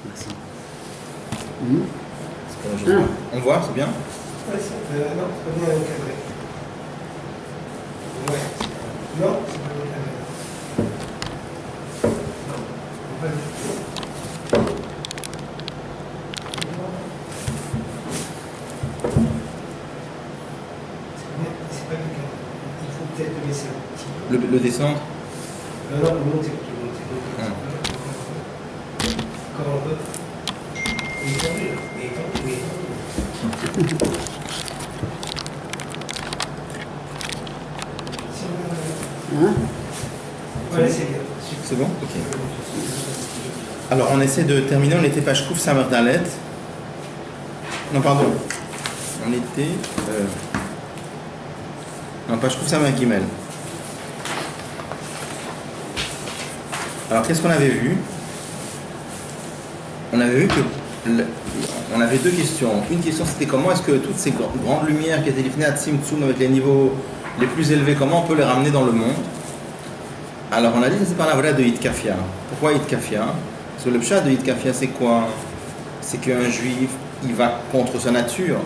Merci. On voit, c'est bien? Non, c'est pas bien encadré. Ouais. Non, c'est pas bien encadré. Non, pas du tout. C'est pas bien encadré. Il faut peut-être le baisser un petit peu. Le descendre? Non, le monter. Encore un peu. Il est tendu, là. Il est tendu. Ouais, c'est bien. C'est bon? Ok. Alors, on essaie de terminer. On était page Kouf Samer Dalet. Non, pardon. On était. Non, page Kouf Samer Gimel. Alors, qu'est-ce qu'on avait vu? On avait vu que. On avait deux questions. Une question, c'était comment est-ce que toutes ces grandes lumières qui étaient définies à Tzimtzum avec les niveaux les plus élevés, comment on peut les ramener dans le monde? Alors on a dit que c'est par la vraie de Hitkafia. Pourquoi Hitkafia? Parce que le pshat de Hitkafia, c'est quoi? C'est qu'un juif, il va contre sa nature.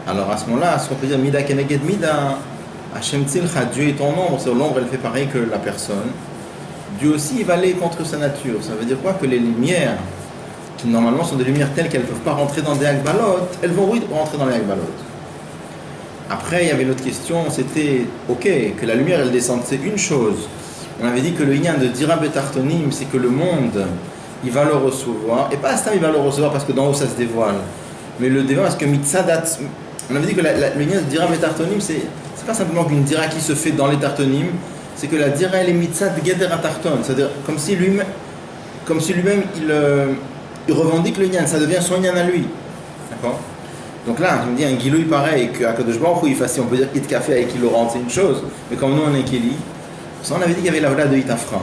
Alors à ce moment-là, ce qu'on peut dire Mida Keneged Mida, Hashem Tzilcha, Dieu est en ombre, c'est l'ombre, elle fait pareil que la personne. Dieu aussi, il va aller contre sa nature. Ça veut dire quoi? Que les lumières, qui normalement sont des lumières telles qu'elles ne peuvent pas rentrer dans des Akbalot, elles vont oui rentrer dans les Akbalot. Après, il y avait une autre question, c'était, ok, que la lumière, elle descende, c'est une chose. On avait dit que le lien de Dira Betartonim, c'est que le monde, il va le recevoir, et pas à ce temps, il va le recevoir parce que d'en haut, ça se dévoile. Mais le dévoile, parce que Mitzadat, on avait dit que le lien de Dira Betartonim, c'est pas simplement qu'une Dira qui se fait dans les Tartonim, c'est que la Dira, elle est Mitzad Gedera Tarton, c'est-à-dire comme si lui-même, il revendique le lien, ça devient son lien à lui. D'accord? Donc là, je me dis un Gilouï pareil, qu'à Kadosh Baruch Hu, il fasse, on peut dire Hitkafia avec qui le rend, c'est une chose, mais comme nous on est Kéli, ça on avait dit qu'il y avait la vraie de Hitafra.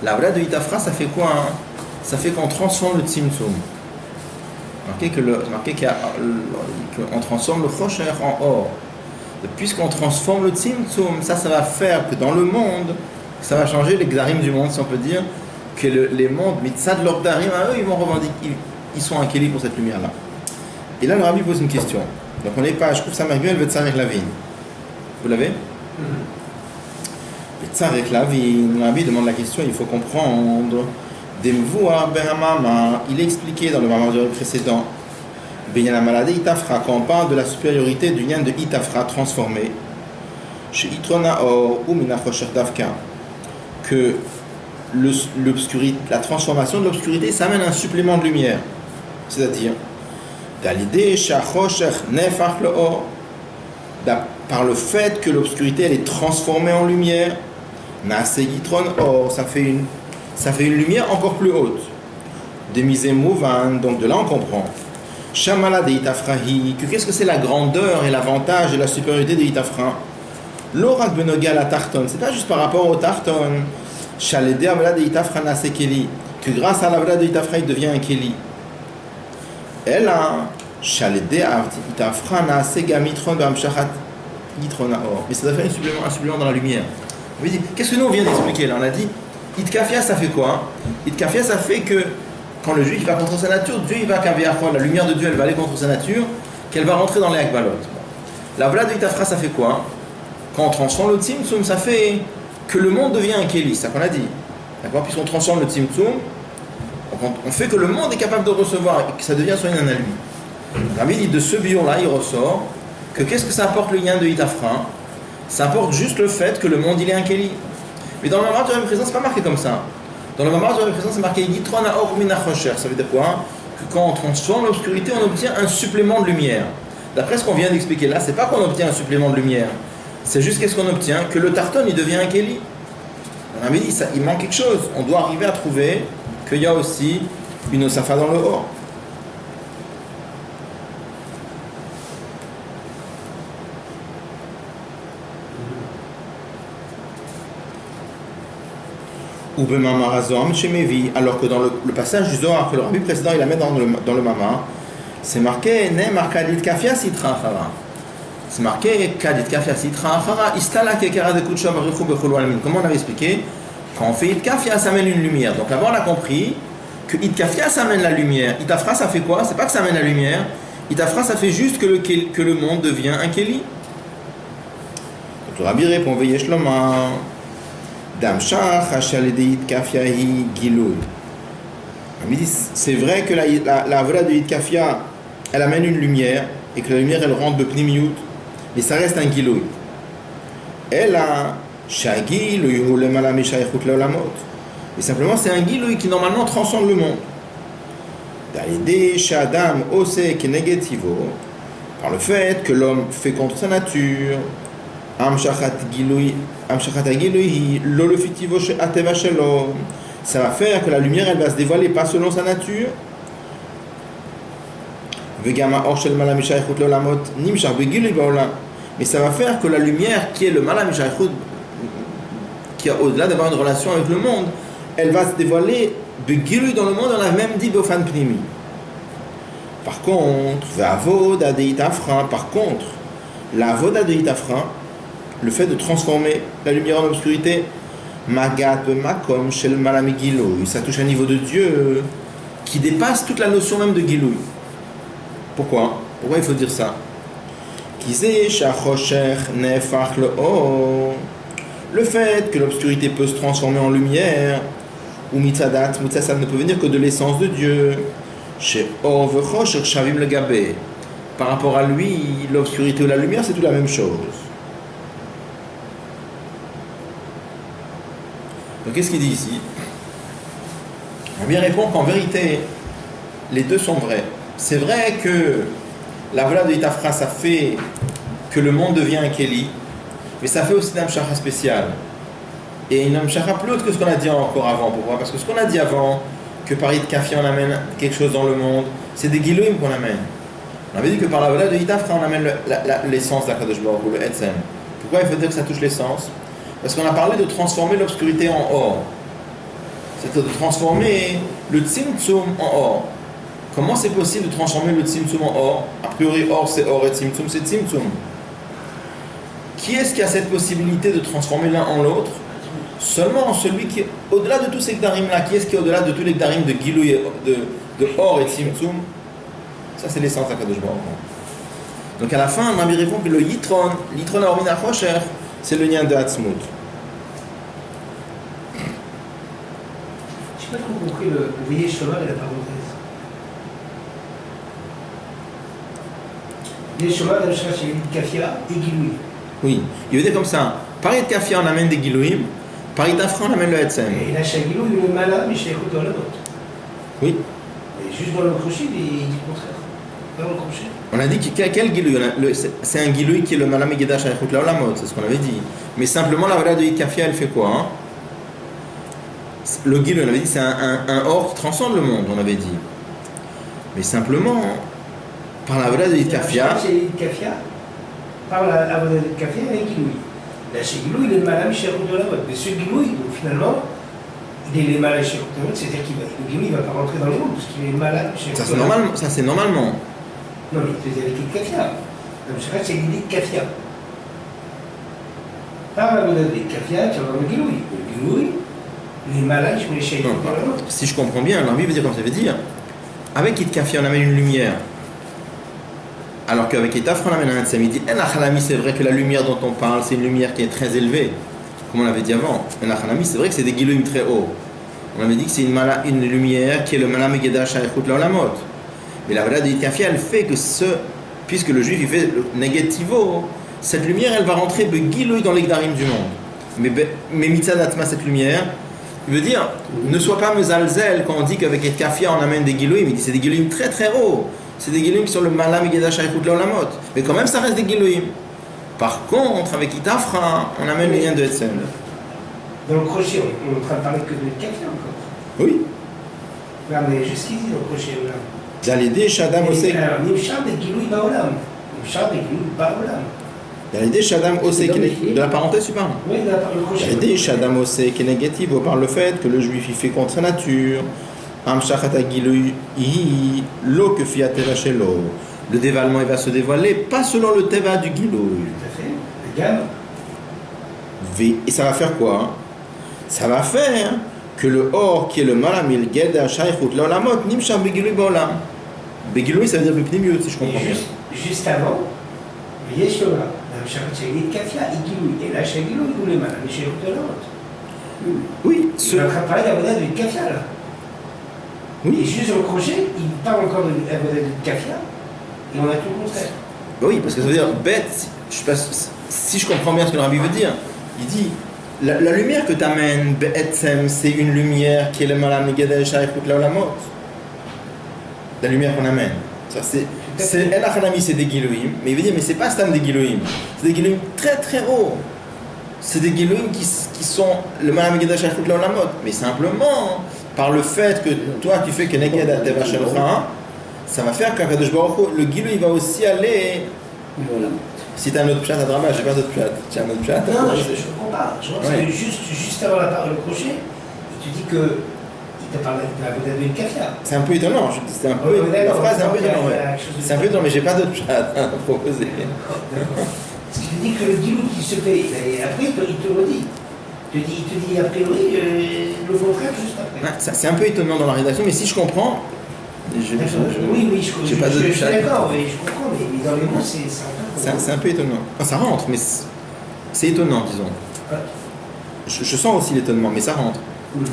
La vraie de Hitafra, ça fait quoi hein? Ça fait qu'on transforme le Tzimtzum. Marquez qu'on transforme le Chosher en or. Et puisqu'on transforme le Tzimtzum, ça va faire que dans le monde, ça va changer les Gzarim du monde, si on peut dire, que les mondes, Mitzad Lordarim, eux, ils vont revendiquer, ils sont un Kéli pour cette lumière-là. Et là, le Rabbi pose une question. Donc, on est pas, je trouve ça merveilleux, elle veut Tzarek Lavin. Vous l'avez? Tzarek Lavin, le Rabbi demande la question, il faut comprendre. Demvoa Behamama, il est expliqué dans le Mamar précédent. Benyan Amalade Itafra, quand on parle de la supériorité du lien de Itafra transformé, chez Itrona Or ou Minachosher Davka, que l'obscurité, la transformation de l'obscurité, ça amène un supplément de lumière. C'est-à-dire, par le fait que l'obscurité elle est transformée en lumière, ça fait une lumière encore plus haute. Donc de là on comprend. Que qu'est-ce que c'est la grandeur et l'avantage et la supériorité de Itafra? L'orak benoga la tarton, c'est pas juste par rapport au tarton. Que grâce à la vraie de Itafra il devient un Kéli. Elle a mais ça doit faire un supplément dans la lumière. Qu'est-ce que nous on vient d'expliquer là? On a dit Hitkafia ça fait quoi? Hitkafia ça fait que quand le juif va contre sa nature, Dieu il va la lumière de Dieu elle va aller contre sa nature, qu'elle va rentrer dans les Akbalot. La vlad de Hitafra ça fait quoi? Quand on transforme le Tzimtzum, ça fait que le monde devient un Kéli, c'est ça qu'on a dit. D'accord? Puisqu'on transforme le Tzimtzum, on fait que le monde est capable de recevoir et que ça devient son lien à lui. Rabbi dit de ce bion-là, il ressort que qu'est-ce que ça apporte le lien de Hitafra? Ça apporte juste le fait que le monde il est un Kéli. Mais dans le Mamar de la présence, c'est pas marqué comme ça. Dans le Mamar de la présence, c'est marqué Yitrona Or Minachosher. Ça veut dire quoi? Que quand on transforme l'obscurité, on obtient un supplément de lumière. D'après ce qu'on vient d'expliquer là, c'est pas qu'on obtient un supplément de lumière. C'est juste qu'est-ce qu'on obtient? Que le Tarton il devient un Kéli. On avait dit ça, il manque quelque chose. On doit arriver à trouver qu'il y a aussi une Osafa dans le Or. Ou alors que dans le passage du Zohar que le Rabbi précédent il la met dans le Mamar, c'est marqué c'est marqué comment on avait expliqué? Quand on fait Hitkafia, ça amène une lumière. Donc là-bas on a compris que Itkafia, ça amène la lumière. Itafra, ça fait quoi? C'est pas que ça amène la lumière. Itafra, ça fait juste que le monde devient un Keli. Donc le Rabbi répond, Veyesh Lomar, Damshach, Hachalede Itkafia hi Giloui. Il dit, c'est vrai que la vola de Itkafia, elle amène une lumière, et que la lumière, elle rentre de Pnimiyut, mais ça reste un Giloui. Elle a Shagi, le Yuhulem ala Meshaychut leolamot. Et simplement, c'est un Giloui qui normalement transcende le monde. Dalide Shadam Ose Kenegetivo, par le fait que l'homme fait contre sa nature, Amshachat Giloui, Lolofitivo Ateva Shelo, ça va faire que la lumière, elle va se dévoiler pas selon sa nature. Vegama Orshel Mala Meshaychut leolamot, Nimshach Begiloui Baolam. Mais ça va faire que la lumière qui est le Mala Meshaychut, qui a au-delà d'avoir une relation avec le monde, elle va se dévoiler Begiloui dans le monde, on a même dit Bofan Pnimi. Par contre, Vavoda de Itafra, par contre, la Voda de Itafra, le fait de transformer la lumière en obscurité, Magat Makom Shel Malami Giloui, ça touche un niveau de Dieu qui dépasse toute la notion même de Giloui. Pourquoi? Pourquoi il faut dire ça? Le fait que l'obscurité peut se transformer en lumière, ou mitzadat ne peut venir que de l'essence de Dieu. Chez Or v'chosher shavim le gabé. Par rapport à lui, l'obscurité ou la lumière, c'est tout la même chose. Donc qu'est-ce qu'il dit ici? On vient répondre qu'en vérité, les deux sont vrais. C'est vrai que la vola de Itafra, ça fait que le monde devient un Keli, mais ça fait aussi une Amshara spéciale. Et une Amshara plus haute que ce qu'on a dit encore avant. Pourquoi? Parce que ce qu'on a dit avant, que par Itkafia on amène quelque chose dans le monde, c'est des Giloïm qu'on amène. On avait dit que par la vola de Itafra on amène l'essence d'Akadosh Baruch Hu, le Etzem. Pourquoi il faut dire que ça touche l'essence? Parce qu'on a parlé de transformer l'obscurité en or. C'est de transformer le Tzimtzum en or. Comment c'est possible de transformer le Tzimtzum en or? A priori, or c'est or et Tzimtzum c'est Tzimtzum. Qui est-ce qui a cette possibilité de transformer l'un en l'autre? Seulement celui qui est au-delà de tous ces Gdarim-là. Qui est-ce qui est au-delà de tous les Gdarim de Giloui, de or et Tzimtzum? Ça c'est l'essence d'Akadosh Baruch Hu. Donc à la fin, on a répond que le Yitron Aormin HaChosher, c'est le lien de Hatzmut. Je n'ai pas trop compris le veillé cheval et la parenthèse. Les chemins de la chez Itkafia et Giloui. Oui, il veut dire comme ça. Par Itkafia on amène des Gilouim, par Itafra on amène le Etzem. Et là chez Giloui, il est malade, mais chez Écoute dans la note. Oui. Et juste dans le crochet, il dit le contraire. Dans le crochet. On a dit quel Giloui? C'est un Giloui qui est le Malam Egeda Shaychut Laolamot, c'est ce qu'on avait dit. Mais simplement la valeur de Itkafia elle fait quoi hein? Le Giloui, on avait dit, c'est un or qui transcende le monde, on avait dit. Mais simplement, par la valeur de Itkafia. Chez Itkafia, par la valeur de Itkafia et Giloui. Là chez Giloui, il est malade, chez Écoute dans la note. Mais ce Giloui, donc finalement, il est malade chez Écoute dans la note, c'est-à-dire qu'il ne va pas rentrer dans les mondes, parce qu'il est malade chez Écoute dans la note. Ça c'est normalement. Non, mais il faisait avec Itkafia. Donc je sais pas, c'est Itkafia. Par la valeur de Itkafia, tu vas voir le Giloui. Le Giloui, il est malade, je mets chez Écoute dans la note. Si je comprends bien, l'envie veut dire comme ça veut dire. Avec Itkafia, on amène une lumière. Alors qu'avec Itafra, on amène un Etzem. Il dit, Enachalami, c'est vrai que la lumière dont on parle, c'est une lumière qui est très élevée. Comme on l'avait dit avant. Enachalami, c'est vrai que c'est des Giloïm très hauts. On avait dit que c'est une lumière qui est le Malam Egeda Shaychut Laolamot. Mais la valeur de Itkafia, elle fait que puisque le juif, il fait le négativo, cette lumière, elle va rentrer Begiloui dans les Gdarim du monde. Mais Mitzadatma, cette lumière, il veut dire, ne sois pas mezalzel quand on dit qu'avec Itkafia on amène des Giloïm. Il dit c'est des Giloïm très très hauts. C'est des Giloïm sur le Malam Egeda Shaychut Laolamot. Mais quand même, ça reste des Giloïm. Par contre, avec Itafra, on amène le lien de Etzem. Dans le crochet, on est en train de parler que de Itkafia encore. Oui. Là, mais jusqu'ici, dans le crochet, là. Dalide Shadam Osek. Alors, Nimshar de Giloui Baolam. Nimshar de Giloui Baolam. Dalide Shadam Osek. De la parenthèse, tu parles? Oui, le crochet. Dalide Shadam Osek est négatif par le fait que le juif il fait contre sa nature. Amshachata Giloui lo que fiatera shelo. Le dévalement il va se dévoiler pas selon le teva du Giloui. Tout à fait. Le gamme. Et ça va faire quoi? Ça va faire que le or qui est le malam il geda shaykhut l'olamot nimsham begilui baolam. Begilui ça veut dire bepnimiut si je comprends bien. Juste avant, Yeshua, la Shachit Kafia, et la Shagilou, ou les malam, chez l'olamot. Oui, On est en train de parler d'Avoda de Kafia là. Oui. Et juste au crochet, il parle encore d'Avoda de Kafia, et on a tout le contraire. Oui, parce que ça veut dire bête, je sais pas si je comprends bien ce que le rabbi veut dire. Il dit la lumière que tu amènes, c'est une lumière qui est le malam nigedel shaykhout laolamot. La lumière qu'on amène. Ça, c'est El Achanami, c'est des Gilouim, mais il veut dire, mais c'est pas Stam des Gilouim. C'est des Gilouim très très hauts. C'est des Gilouim qui sont le malam nigedel shaykhout laolamot. Mais simplement, par le fait que toi tu fais que Neged al Teva Shelcha, ça va faire qu'Akadosh Baruch Hu, le Gilou il va aussi aller. Voilà. Si tu as un autre plat à drama, j'ai pas d'autre plat. Tu as un autre plat? Non, je ne comprends pas. Je pense que juste avant le crochet, il te dit que il te parle de l'Avoda de Kafia. C'est un peu étonnant. C'est un peu, la phrase est un peu étonnante. C'est un peu étonnant, mais j'ai pas d'autre plat à proposer. Parce qu'il te dit que le Gilou qui se fait, et après il te redit. Il te dit a priori le contraire juste après. C'est un peu étonnant dans la rédaction, mais si je comprends. Oui, je suis d'accord, mais je comprends, mais dans les mots, c'est un peu étonnant. Enfin, ça rentre, mais c'est étonnant, disons. Ouais. Je sens aussi l'étonnement, mais ça rentre. Bon.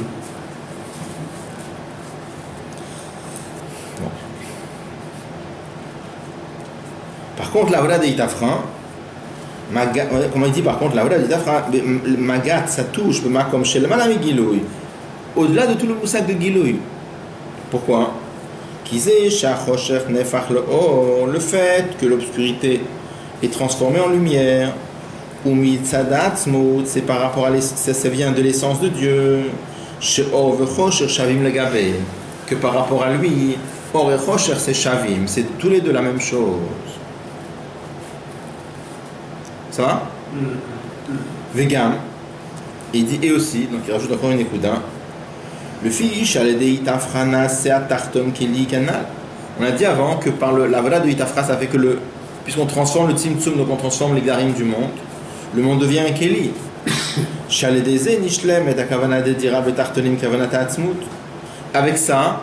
Par contre, la Ola de Itafra, comment il dit par contre, la Ola de Itafra, Magat, ça touche, comme chez le Malami Gilouï, au-delà de tout le moussac de Gilouï. Pourquoi? Le fait que l'obscurité est transformée en lumière, c'est par rapport à ça vient de l'essence de Dieu, que par rapport à lui, Or et Chosher c'est Shavim, c'est tous les deux la même chose. Ça va? Vegam, il dit et aussi, donc il rajoute encore une écoudin. Le fiche à l'aide Itafrana c'est Tartom Keli Canal. On a dit avant que par la vola de Itafra, ça fait que puisqu'on transforme le Tzimtzum, donc on transforme les Garim du monde, le monde devient un Keli. Avec ça,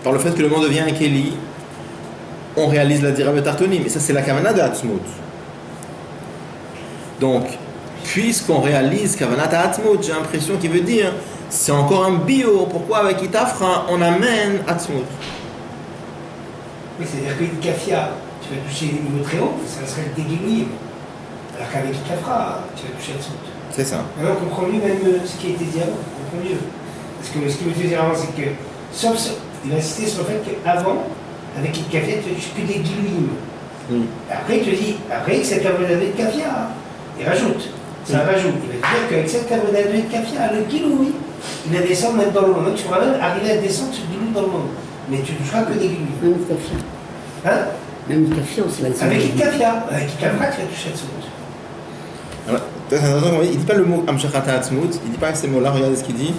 par le fait que le monde devient un Keli, on réalise la Dira Betartonim. Et ça, c'est la Kavana de Hatzmut. Donc, puisqu'on réalise Kavana de Hatzmut, j'ai l'impression qu'il veut dire. C'est encore un bio. Pourquoi avec Itafra, on amène Hatzmut? Oui, c'est-à-dire qu'avec Kafia, tu vas toucher les niveaux très hauts, ça serait le déguilouille. Alors qu'avec Itafra, tu vas toucher Hatzmut. C'est ça. Maintenant, on comprend mieux même ce qui a été dit avant. On comprend mieux. Parce que ce qu'il veut dire avant, c'est que, il va insister sur le fait qu'avant, avec Kafia, tu ne touches que des guilouilles. Après, il te dit, après, cette avoda de Kafia, il rajoute. Ça rajoute. Il va te dire qu'avec cette avoda de Kafia, le guilouille, il va descendre même dans le monde. Donc tu pourras même arriver à descendre ce guilouille dans le monde. Mais tu ne toucheras que des guilouilles. Même Kafia. Hein? Même Kafia, on se va avec Kafia. Avec Kafia, tu vas toucher Hatzmut. Alors, il ne dit pas le mot Amshachata Hatzmut, il ne dit pas ces mots-là, regardez ce qu'il dit.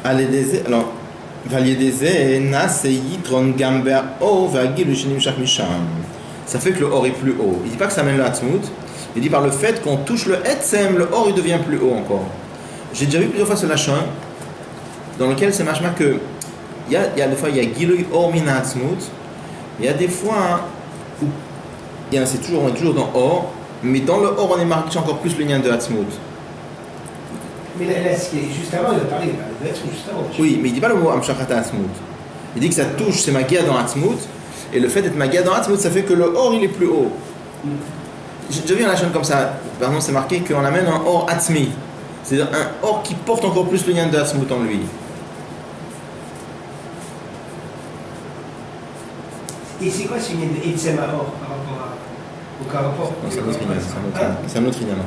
Alors, ça fait que le or est plus haut. Il ne dit pas que ça mène le Hatzmut, il dit par le fait qu'on touche le Etzem, le or il devient plus haut encore. J'ai déjà vu plusieurs fois ce lachon dans lequel c'est machma que il y a des fois il y a Gilui Or Min Hatzmut, il y a des fois où on est toujours dans or, mais dans le or on est marqué encore plus le lien de Hatzmut. Mais là, juste avant, il a parlé de Hatzmut, juste avant. Oui, mais il ne dit pas le mot Amshachata Hatzmut. Il dit que ça touche, c'est Magia dans Hatzmut, et le fait d'être Magia dans Hatzmut, ça fait que le or il est plus haut. J'ai déjà vu un lachon comme ça, par exemple c'est marqué qu'on amène un or Hatzmi, c'est-à-dire un or qui porte encore plus le lien de Hatzmut en lui. Et c'est quoi ce lien de Etzem à or par rapport au cas rapport? C'est un autre lien.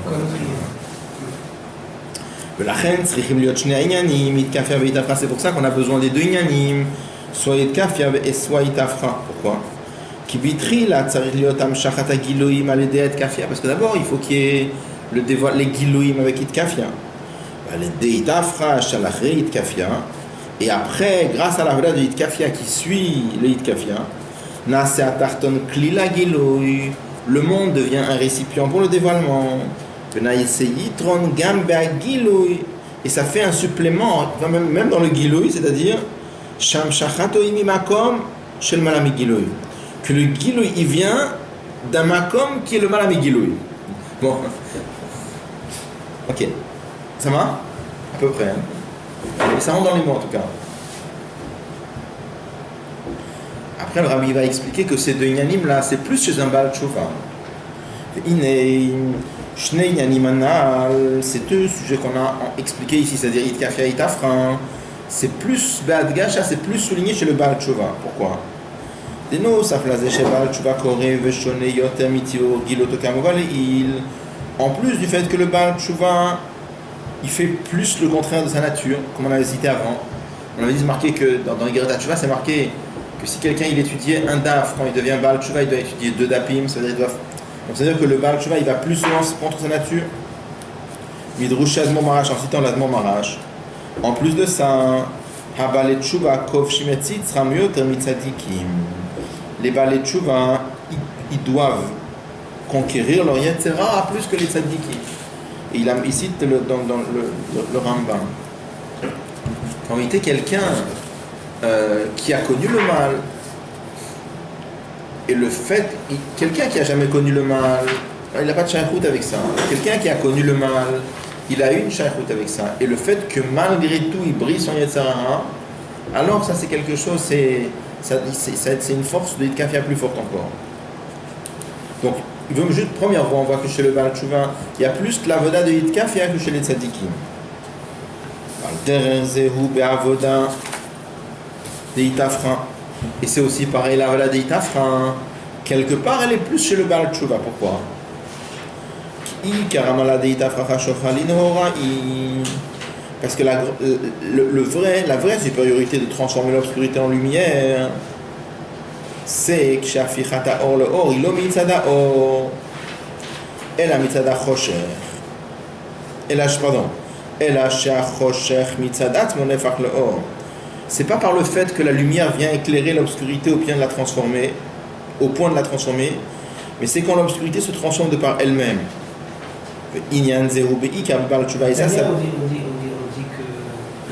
C'est pour ça qu'on a besoin des deux inyanim, soit Itkafia et soit Itafra. Pourquoi? Parce que d'abord il faut qu'il y ait les Gilouim avec Itkafia. Et après, grâce à la voie de Itkafia qui suit le Itkafia, le monde devient un récipient pour le dévoilement. Et ça fait un supplément, enfin, même dans le Giloui, c'est-à-dire Sham Shachato Imi Makom Shel Malami Giloui. Que le Giloui, il vient d'un Makom qui est le Malami Giloui. Bon. Ok. Ça va? À peu près. Hein? Et ça rentre dans les mots en tout cas. Après, le Rabbi va expliquer que ces deux inyanim là, c'est plus chez un Baal Tshuva. C'est deux sujets qu'on a expliqués ici, c'est-à-dire Itkafia et Itafra. C'est plus Be'ad Gasha, c'est plus souligné chez le Baal Tshuva. Pourquoi? En plus du fait que le Baal Tshuva, il fait plus le contraire de sa nature, comme on avait cité avant. On avait dit marqué que dans les Gerata Tshuva, c'est marqué que si quelqu'un il étudiait un daf, quand il devient Baal Tshuva, il doit étudier 2 dapim, ça veut dire donc c'est-à-dire que le Baal Tshuva, il va plus souvent contre sa nature. Midrush Admon Marash, en citant l'Admon Marash. En plus de ça, Habale Tshuva Kov Shimetzit sera mieux que Mitzadikim. Les Baal Tshuva, ils doivent conquérir leur Yetzera plus que les Tzadikim. Et il cite dans le Rambam. En réalité, quelqu'un qui a connu le mal, et le fait, quelqu'un qui a jamais connu le mal, il n'a pas de shaykhut avec ça. Quelqu'un qui a connu le mal, il a eu une shaykhut avec ça. Et le fait que malgré tout, il brille son Yetzirah, alors ça c'est quelque chose, c'est une force de Yitkafia plus forte encore. Donc, il veut juste, première fois, on voit que chez le Baal Tshuva, il y a plus de l'avoda de Yitkafia que chez les tzadikim. Derzehu be'avoda de Itafra. Et c'est aussi pareil, l'avoda de Itafra. Quelque part, elle est plus chez le Baal Tshuva. Pourquoi? Parce que la vraie supériorité de transformer l'obscurité en lumière, c'est que Shafichata or le or, il mitzada or, et la mitzada chosher, et la pardon, et la chosher mitzadat monefach le or. C'est pas par le fait que la lumière vient éclairer l'obscurité au point de la transformer, mais c'est quand l'obscurité se transforme de par elle-même. Inyan zehu be'ik Baal Tshuva, et ça. On dit que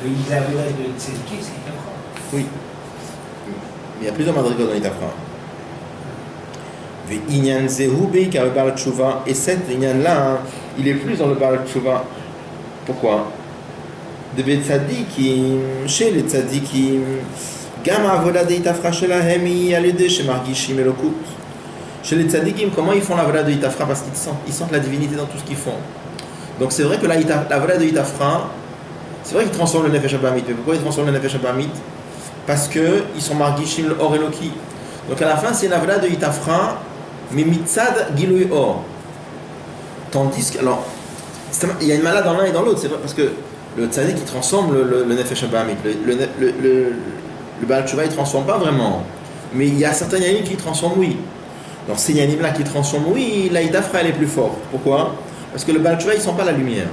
le Isabella de Tzediki, c'est Itafra. Oui. Il y a plusieurs madrigas dans l'Itafra. Inyan zehu be'ik Baal Tshuva, et cet Inyan là, il est plus dans le Baal Tshuva. Pourquoi? De Tzadikim, chez les Tzadikim, Gama avoda de Itafra shelahem yalede shemargishim elokut. Chez les tzadikim, comment ils font la voda de Itafra? Parce qu'ils sentent la divinité dans tout ce qu'ils font. Donc c'est vrai que la voda de Itafra, c'est vrai qu'ils transforment le Nefesh Abamit. Mais pourquoi ils transforment le Nefesh Abamit? Parce qu'ils sont margishim le or eloki. Donc à la fin, c'est la voda de Itafra, mais mitzad gilui or. Tandis que, alors, il y a une malade dans l'un et dans l'autre, c'est vrai, parce que le tzadik il transforme le Nefesh Abamit. Le Baal Tshuva il ne transforme pas vraiment. Mais il y a certains yanim qui transforment, oui. Donc ces yanim-là qui transforment, oui, la Itafra elle est plus forte. Pourquoi? Parce que le Baal Tshuva il ne sent pas la lumière.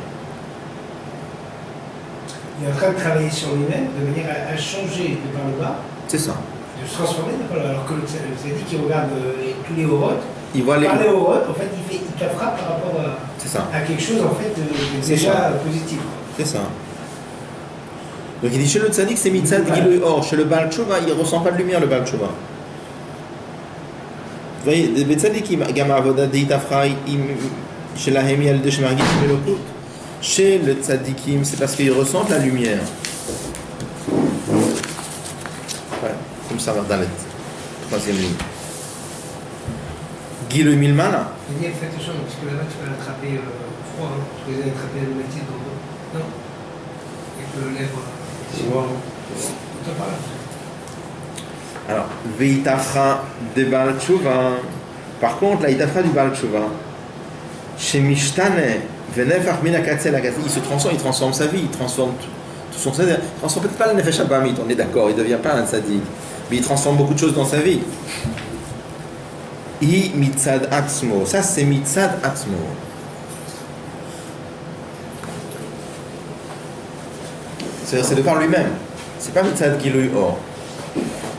Il est en train de travailler sur lui-même de manière à changer de par le bas. C'est ça. De se transformer de par le bas. Alors que le tzaddik qui regarde tous les horotes, il voit les horotes, en fait il Itafra par rapport à quelque chose en fait déjà positif. C'est ça. Donc il dit chez le tzaddik c'est mitzad gilui or. Chez le Baal Tshuva il ne ressent pas de lumière le Baal Tshuva. Vous voyez, des tzadikim, Gama avoda de Itafra, chez la Hemi al de Shemargit Melokut. Chez le tzadikim, c'est parce qu'ils ressentent la lumière. Ouais, comme ça, Dalet. Troisième ligne. Gilui Milmana. Il dit faites attention, parce que là-bas tu vas l'attraper froid, hein, parce que vous allez attraper le métier dans le. Non. Avec le lèvre. Alors, Veitafra de Baal Tshuva. Par contre, la Itafra du Baal Tshuva, chez Mishtane, Venefach Minakatse la il se transforme, il transforme sa vie, il transforme tout son sadiq. Il transforme peut-être pas le Nefesh Abamit, on est d'accord, il ne devient pas un sadiq, mais il transforme beaucoup de choses dans sa vie. I mitzad atzmo, ça c'est mitzad atzmo. C'est de par lui-même. C'est pas mitzad gilui or.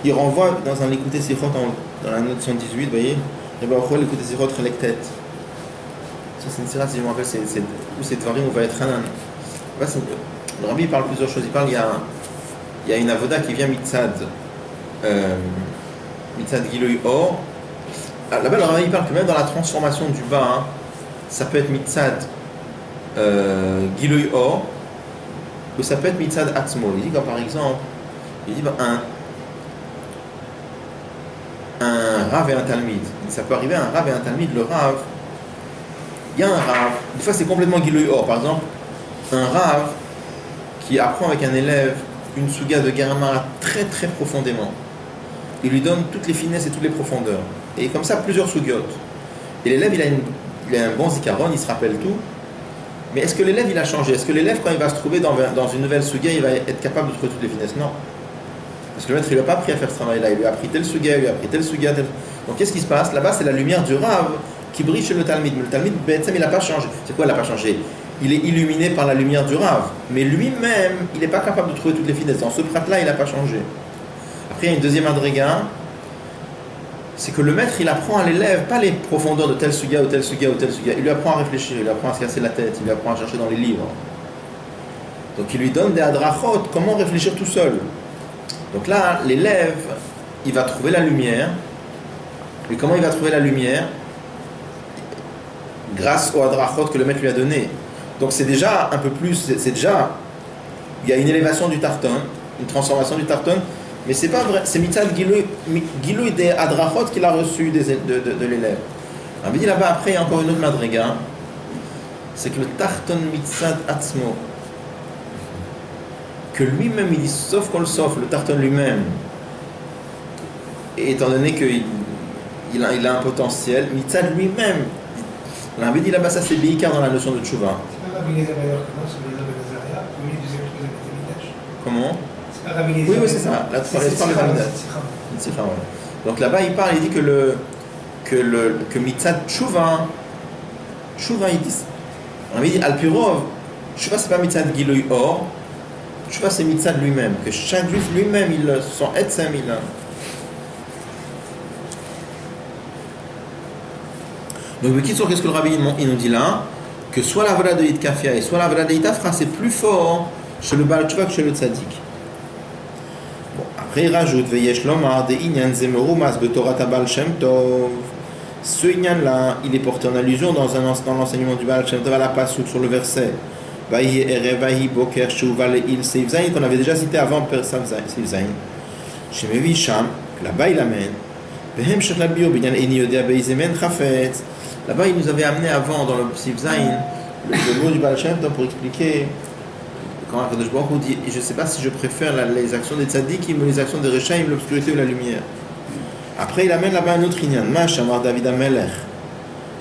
Il renvoie dans un écouté sichot dans la note 118, vous voyez, l'écouté sichot relèque tête. Ça c'est une sira, si je me rappelle, ou c'est Tvarim ou va être Hanan. Le Rabbi parle plusieurs choses. Il parle, il y a une avoda qui vient mitzad Giloui Or. Là-bas, le Rabbi parle que même dans la transformation du bas, hein, ça peut être mitzad Giloui Or, ou ça peut être mitzad Atzmo. Il dit comme par exemple, il dit un Rav et un Talmid. Ça peut arriver un Rav et un Talmid. Le Rav, il y a un Rav, des fois c'est complètement Giloui Or. Par exemple, un Rav qui apprend avec un élève une suga de Gemara très très profondément. Il lui donne toutes les finesses et toutes les profondeurs. Et comme ça, plusieurs sugiotes. Et l'élève, il a un bon zikaron, il se rappelle tout. Mais est-ce que l'élève, il a changé? Est-ce que l'élève, quand il va se trouver dans une nouvelle suga, il va être capable de trouver toutes les finesses? Non. Parce que le maître, il n'a pas appris à faire ce travail-là. Il lui a appris tel suga, il lui a appris tel suga, tel... Donc qu'est-ce qui se passe? Là-bas, c'est la lumière du Rav qui brille chez le Talmid. Mais le Talmid, il n'a pas changé. C'est quoi, il n'a pas changé? Il est illuminé par la lumière du Rav. Mais lui-même, il n'est pas capable de trouver toutes les finesses. Dans ce prat-là, il n'a pas changé. Après, il y a une deuxième adréga, c'est que le maître, il apprend à l'élève, pas les profondeurs de tel suga ou tel suga ou tel suga. Il lui apprend à réfléchir, il lui apprend à se casser la tête, il lui apprend à chercher dans les livres. Donc il lui donne des adrachot, comment réfléchir tout seul. Donc là, l'élève, il va trouver la lumière. Et comment il va trouver la lumière? Grâce au adrachot que le maître lui a donné. Donc c'est déjà un peu plus, c'est déjà, il y a une élévation du tarton, une transformation du tarton, mais c'est pas vrai, c'est mitzad Giloui des adrachot qu'il a reçu de l'élève. On dit là-bas, après, il y a encore une autre madriga, c'est que le tarton mitzad atzmo, que lui-même, il dit, sauf qu'on le sauf, le tarton lui-même, et étant donné qu'il a un potentiel, mitzad lui-même, on avait dit là-bas, ça c'est Beikar dans la notion de tchouva. C'est pas Rabbi Eliezer d'ailleurs que non, c'est Rabbi Eliezer Zaria, au milieu des écoles de Comment? C'est pas Rabbi Eliezer. Oui, c'est ça. La transformation de Amidat. Donc là-bas, il parle, il dit que mitzad tchouva, il dit, on avait dit Alpirov, tchouva c'est pas mitzad Giloui Or, tchouva c'est mitzad lui-même, que chaque juif lui-même, son etzem, il a. Donc, qu'est-ce que le Rabbi il nous dit là? Que soit la vra de Yitkafia et soit la vra de Yitafra, c'est plus fort chez le Baal Tchouva que chez le Tzadik. Bon, après, il rajoute Veyesh Lomar de Inyan Zemerumas Betorat Baal Shem Tov. Ce Inyan là, il est porté en allusion dans l'enseignement du Baal Shem Tov à la Passouk sur le verset Vahi Erev Vahi Boker Shuva Le'il Seif Zayin, qu'on avait déjà cité avant Per Seif Zayin. Chez Mevi Sham, là-bas il amène Vehem Shechlabio Binyan Eni Yodea Beizemen Chafetz. Là-bas, il nous avait amené avant, dans le Sif Zayin, le mot du Baal Shem Tov pour expliquer quand Akadosh Baruch Hu dit, je ne sais pas si je préfère les actions des tzadikim ou les actions des Rechaim, l'obscurité ou la lumière. Après, il amène là-bas un autre inyan. Ma shamar David HaMelech.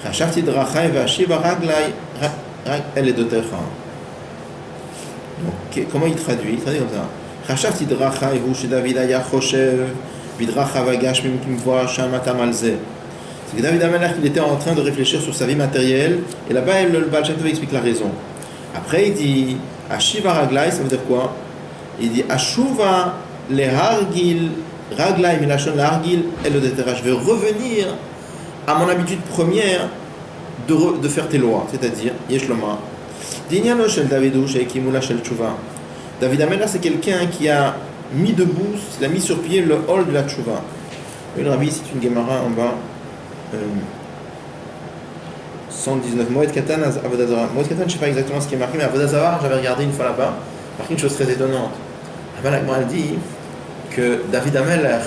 Chashavti drachai v'ashiv haraglai el edotecha. Donc, comment il traduit? Il traduit comme ça. Chashavti drachai hu shedavid haya choshev vidracha vagash mimvoa shamatam alze. C'est que David HaMelech, il était en train de réfléchir sur sa vie matérielle, et là-bas, le Baal Shem Tov explique la raison. Après, il dit Ashiva Raglai, ça veut dire quoi? Il dit Ashuva le Hargil, Raglai, Milachon le Hargil, et le Detera. Je vais revenir à mon habitude première de faire tes lois, c'est-à-dire Yeshloma. Dinyano Shel Davidou, Sheikimula Shel Tchouva. David HaMelech, c'est quelqu'un qui a mis debout, il a mis sur pied le hall de la Tchouva. Oui, le Rabbi, c'est une Gemara en bas. 119 Moed Katan Avodazara. Moed Katan, je ne sais pas exactement ce qui est marqué, mais Avodazara, j'avais regardé une fois là-bas, marqué une chose très étonnante. Là-bas, elle dit que David HaMelech,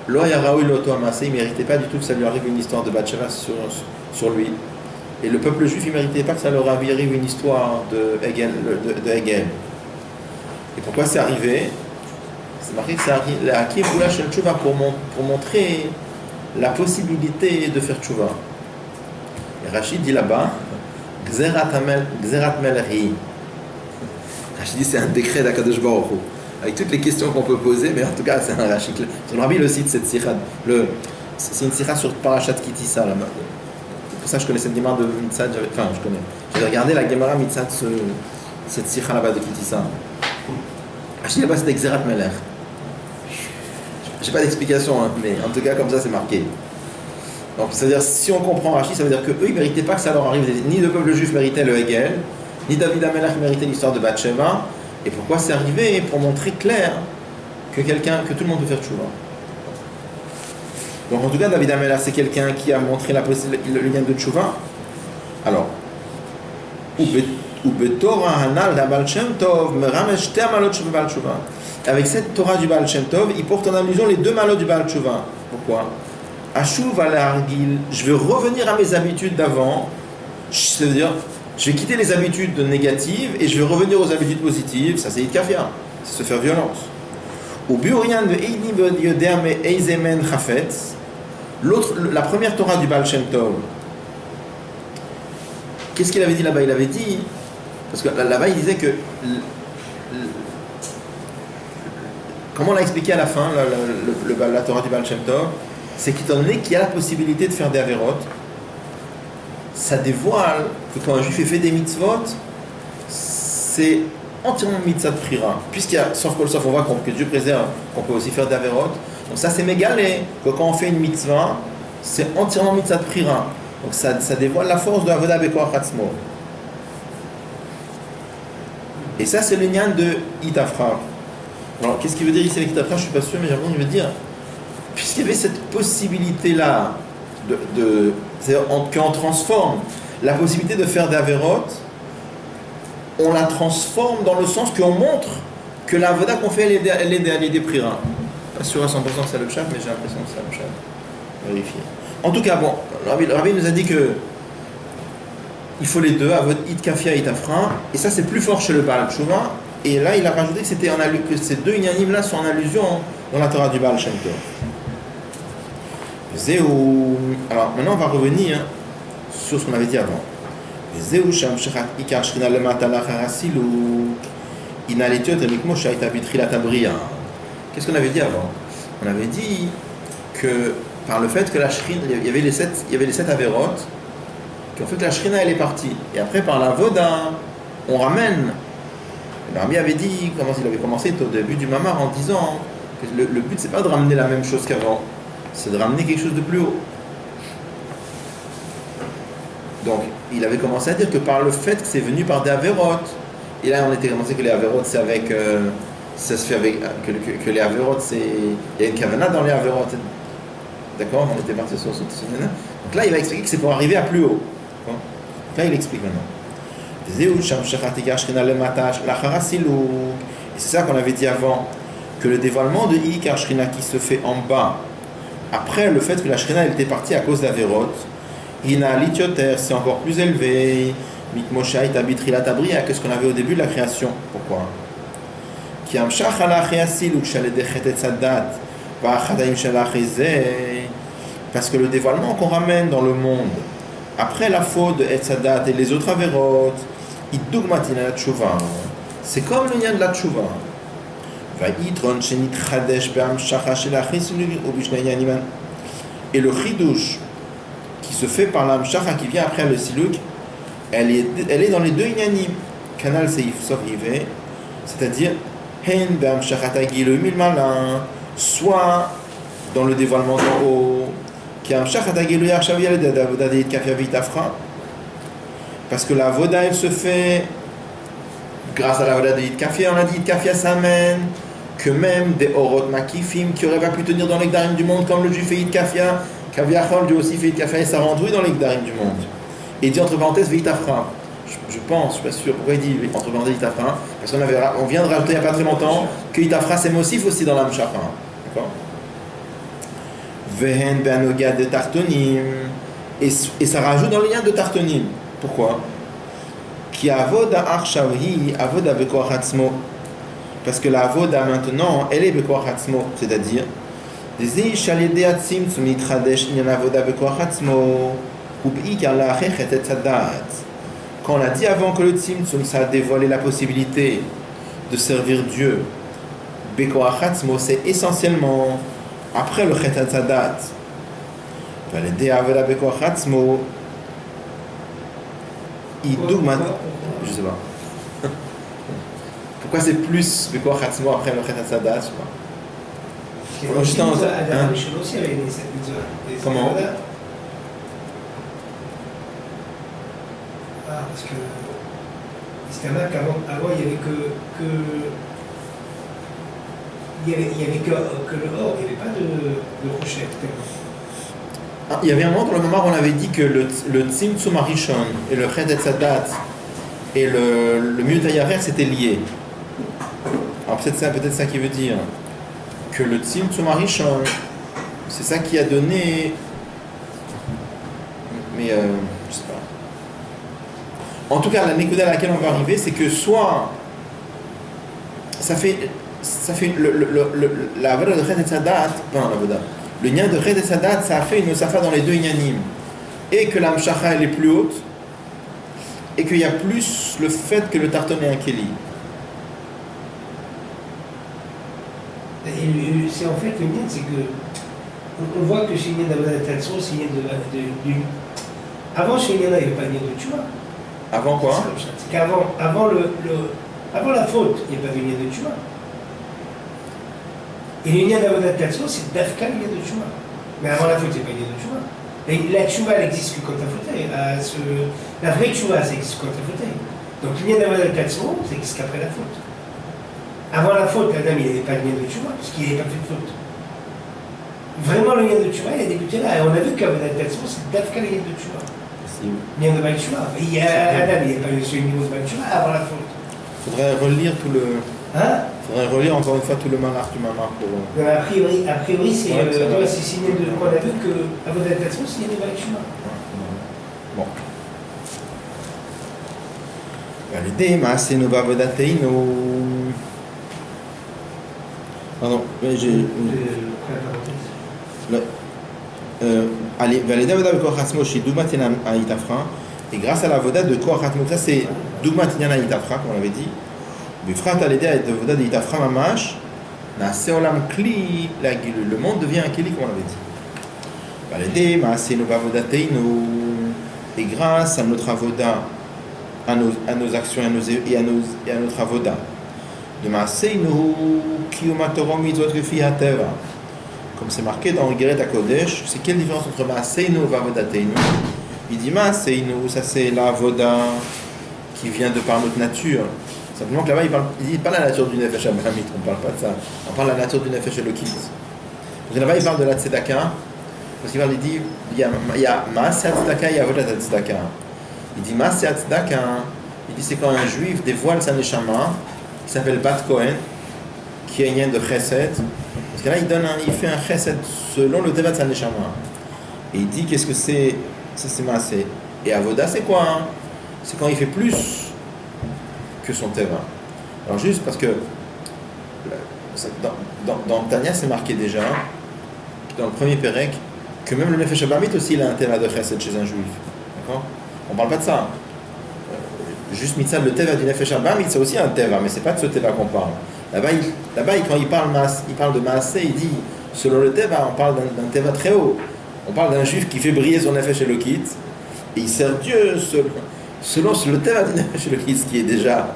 Lo Yaraoui Loto Amassé, il ne méritait pas du tout que ça lui arrive une histoire de Bathsheba sur lui. Et le peuple juif, il ne méritait pas que ça leur arrive une histoire de Hegel. Et pourquoi c'est arrivé? C'est marqué que c'est arrivé à Kiboula Shel Tchouva pour montrer la possibilité de faire tchouva. Et Rachid dit là-bas, Gzerat Melri. Rachid dit c'est un décret d'Akadosh Baruch Hu. Avec toutes les questions qu'on peut poser, mais en tout cas c'est un Rachid. Son Rabbi le cite cette sikha. C'est une sikha sur Parashat Kitissa là-bas. Pour ça je connais cette Gemara de Mitzad. Enfin je connais. J'ai regardé la Gemara Mitzad cette sikha là-bas de Kitissa. Rachid là-bas c'était Gzerat Melri. J'ai pas d'explication, hein, mais en tout cas comme ça c'est marqué. Donc c'est-à-dire si on comprend Rachid, ça veut dire qu'eux ils ne méritaient pas que ça leur arrive. Ni le peuple juif méritait le Hegel, ni David Amelach méritait l'histoire de Bathsheba, et pourquoi c'est arrivé? Pour montrer clair que tout le monde peut faire tchouva. Donc en tout cas, David Amelach, c'est quelqu'un qui a montré le lien de tchouva. Alors, avec cette Torah du Baal Shem Tov, il porte en allusion les deux malheurs du Baal Tshuva. Pourquoi? Ashuv al hargil, je veux revenir à mes habitudes d'avant, c'est-à-dire, je vais quitter les habitudes négatives et je vais revenir aux habitudes positives. Ça, c'est Itkafia, c'est se faire violence. Ou Biurian de Eidni Yodem Eizemen Chafetz, la première Torah du Baal Shem Tov. Qu'est-ce qu'il avait dit là-bas? Il avait dit, parce que là-bas il disait que, comment on l'a expliqué à la fin, la Torah du Baal Shem Tov, c'est qu'étant donné qu'il y a la possibilité de faire des avérotes, ça dévoile que quand un juif fait des mitzvot, c'est entièrement mitzvah de prira. Puisqu'il y a, sauf on voit que Dieu préserve, qu'on peut aussi faire des avérotes. Donc ça c'est mégalé, que quand on fait une mitzvah, c'est entièrement mitzvah de prira. Donc ça dévoile la force de Avodah Bekoach Atzmo. Et ça c'est le lien de Itafra. Alors qu'est-ce qu'il veut dire ici avec Itafra? Je ne suis pas sûr, mais j'ai l'impression qu'il veut dire, puisqu'il y avait cette possibilité-là, c'est-à-dire qu'on transforme la possibilité de faire des avérotes, on la transforme dans le sens qu'on montre que la Avodah qu'on fait, elle est des prira. Pas sûr à 100% que c'est le chat, mais j'ai l'impression que c'est le chat. Vérifier. En tout cas, bon, le Rabbi nous a dit que il faut les deux, Avod Itkafia et Itafra, et ça c'est plus fort chez le Baal Tshuva, et là il a rajouté que que ces deux inyanim là sont en allusion dans la Torah du Baal Shem Tov. Alors maintenant on va revenir sur ce qu'on avait dit avant. Qu'est-ce qu'on avait dit avant? On avait dit que par le fait que la shrina, il y avait les sept avérotes, qui ont fait que la shrina elle est partie. Et après par la voda, on ramène. Le Rabbi avait dit, il avait commencé au début du mamar en disant que le but c'est pas de ramener la même chose qu'avant, c'est de ramener quelque chose de plus haut. Donc il avait commencé à dire que par le fait que c'est venu par des avérotes, et là on était commencé que les avérotes c'est avec, ça se fait avec, que les avérotes c'est, il y a une kavana dans les avérotes. D'accord, on était parti sur ce domaine. Donc là, il va expliquer que c'est pour arriver à plus haut. Donc là, il explique maintenant. Et c'est ça qu'on avait dit avant, que le dévoilement de Ikar Shrina qui se fait en bas, après le fait que la Shrina elle était partie à cause d'Averot, Ina Litioter, c'est encore plus élevé, Mikmoshait Abitrila Tabria, que ce qu'on avait au début de la création. Pourquoi? Qui amshach ala Chiasiluk Shaledechet Sadat. Parce que le dévoilement qu'on ramène dans le monde après la faute de Etzadat et les autres avérotes, c'est comme le lien de la tchouva. Et le chidouche qui se fait par l'amshacha qui vient après le siluk, elle est dans les deux inyanim. Canal seif sauf rivé, c'est-à-dire hen be'amshachata gilu milmalin, soit dans le dévoilement d'en haut, parce que la voda elle se fait grâce à la voda de Yitkafia. On a dit Yitkafia ça amène que même des orot makifim qui auraient pas pu tenir dans l'Egdarim du monde, comme le juif fait Yitkafia, Kaviachol Dieu aussi fait Yitkafia et ça rentre dans l'Egdarim du monde. Et il dit entre parenthèses Veitafra. Je pense, je suis pas sûr pourquoi il dit entre parenthèses Yitkafra, parce qu'on vient de rajouter il n'y a pas très longtemps que Yitkafra c'est Mosif aussi dans l'Amshacha. D'accord? Vehen be'anoga de Tartonim, et ça rajoute dans le lien de Tartonim. Pourquoi? Ki avoda arshavhi avoda bekoach atzmo, parce que la avoda maintenant elle est bekoach atzmo, c'est-à-dire dezi shalede atzim tzumit chadesh inyan avoda bekoach atzmo u'b'ikar la'achechet et sadat. Quand on a dit avant que le tzimtzum ça a dévoilé la possibilité de servir Dieu, bekoach atzmo c'est essentiellement après le Chet HaTzadat, je sais pas. Pourquoi c'est plus Bekoach Atzmo après le Chet HaTzadat? Je sais pas. Comment? Parce que C'est-à-dire qu'avant, il n'y avait que le or, il n'y avait pas de rocher. Ah, il y avait un moment dans le moment où on avait dit que le Tzimtzum Arishon et le Chet Etzadat et le Miut Hayarer c'était lié. Alors peut-être ça qui veut dire que le Tzimtzum Arishon, c'est ça qui a donné. Mais je sais pas. En tout cas, la Nekuda à laquelle on va arriver, c'est que soit ça fait la valeur de Chet Etzadat, non la Voda. Le lien de Chet et Sadat, ça a fait une Osafa dans les deux Inyanim. Et que la Mshacha elle est plus haute, et qu'il y a plus le fait que le Tarton est un Keli. C'est en fait le lien, c'est que on voit que chez Inyan d'Avodat Tatso, c'est Inyan de. Avant chez Inyan, il n'y avait pas de lien de Tchouva. Avant quoi? C'est qu'avant avant la faute, il n'y a pas de lien de Tchouva. Et l'union d'Avodat Tatso, c'est d'Afka l'union de Tchouva. Mais avant la faute, il n'y a pas l'union de Tchouva. La Tchouva, elle n'existe que quand tu as fauté. La vraie Tchouva, ça existe quand tu as fauté. Donc l'union d'Avodat Tatso, ça existe qu'après la faute. Avant la faute, Adam, il n'avait pas l'union de Tchouva, puisqu'il n'avait pas fait de faute. Vraiment, l'union de Tchouva, il a débuté là. Et on a vu qu'Avodat Tatso, c'est d'Afka l'union de Tchouva. L'union de Baal Tchouva. Adam, il n'y a pas eu ce niveau de Baal Tchouva avant la faute. Il faudrait relire tout le. Hein? Il faudrait relire encore une fois tout le malach du mamar pour. A priori, c'est signé de. On a vu que Avodat Tatso, c'est signé de Baal Tchouva. Bon. Validé, Maasenu Bavodateinu. Pardon, j'ai. Validé Avodat de Kohatzmo chez Doumatina Aïtafra. Et grâce à la Voda de Kohatzmo, ça c'est Doumatina Aïtafra, comme on l'avait dit. Le monde devient un Keli, comme on l'avait dit. Et grâce à notre avoda, à nos actions et à notre avoda, de comme c'est marqué dans Geret HaKodesh, c'est quelle différence entre Maaseinu et Vavodateinu? Il dit Maaseinu, ça c'est la avoda qui vient de par notre nature. Simplement que là-bas, il dit pas la nature du Nefesh Abahamit, on ne parle pas de ça. On parle de la nature du Nefesh Elokit. Là-bas, il parle de la Tzedaka, parce qu'il dit il y a Maaseh Tzedaka, il y a Avodat Tzedaka. Il dit Maaseh Tzedaka, il dit c'est quand un juif dévoile sa Neshama, qui s'appelle Bat Kohen, qui est un lien de Chesed. Parce que là, il fait un Chesed selon le Teva de sa Neshama. Et il dit qu'est-ce que c'est? Ça, c'est Maaseh. Et Avoda, c'est quoi? C'est quand il fait plus que son Teva. Alors juste parce que dans Tanya c'est marqué déjà, dans le premier Pérec, que même le Nefesh Abamit aussi il a un Teva de Chesed chez un juif. D'accord? On parle pas de ça. Juste Mitzad, le Teva du Nefesh Abamit c'est aussi un Teva, mais c'est pas de ce Teva qu'on parle. Là-bas, quand il parle de Maaseh, il dit, selon le Teva, on parle d'un Teva très haut. On parle d'un juif qui fait briller son Nefesh Elokit, et il sert Dieu selon le Teva du Nefesh Elokit, ce qui est déjà.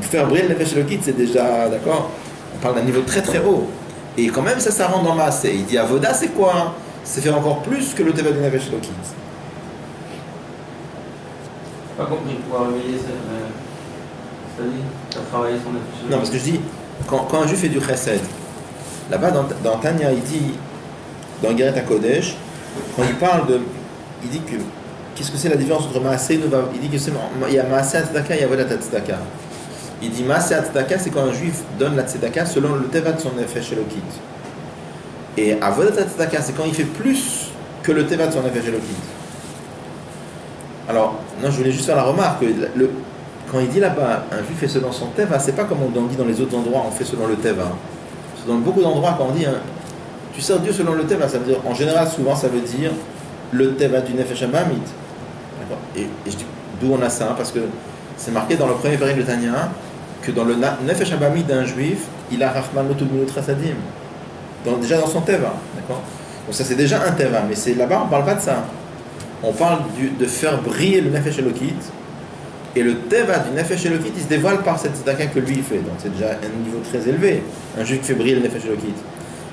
Faire briller le Nefesh Elokit, c'est déjà. D'accord? On parle d'un niveau très très haut. Et quand même, ça rentre dans Maaseh. Il dit Avoda, c'est quoi? C'est faire encore plus que le Teva du Nefesh Elokit. Pas compris, pouvoir réveiller, c'est-à-dire, tu as travaillé son Nefesh Elokit. Non, parce que je dis, quand un juif fait du Chesed, là-bas dans Tanya, il dit, dans Geret HaKodesh, quand il parle de. Il dit que. Qu'est-ce que c'est la différence entre Maaseh et Nova? Il dit que il y a Maaseh Tzedaka et il y a Avodat Tzedaka. Il dit Maaseh Tzedaka, c'est quand un juif donne la Tzedaka selon le Teva de son Nefesh Elokit. Et Avodat Tzedaka, c'est quand il fait plus que le Teva de son Nefesh Elokit. Alors, non, je voulais juste faire la remarque. Quand il dit là-bas, un juif fait selon son Teva, c'est pas comme on dit dans les autres endroits, on fait selon le Teva. C'est dans beaucoup d'endroits, quand on dit tu sers Dieu selon le Teva, ça veut dire, en général, souvent, ça veut dire le Teva du Nefesh Abamit. Et je dis, d'où on a ça? Parce que c'est marqué dans le premier période de Tanya que dans le Nefesh Abamit d'un juif, il a Rachmanot Udminut Chasadim. Déjà dans son Teva. D'accord? Donc ça c'est déjà un Teva, mais là-bas on ne parle pas de ça. On parle de faire briller le Nefesh Elokit. Et le Teva du Nefesh Elokit, il se dévoile par cette tzedaka que lui il fait. Donc c'est déjà un niveau très élevé. Un juif qui fait briller le Nefesh Elokit.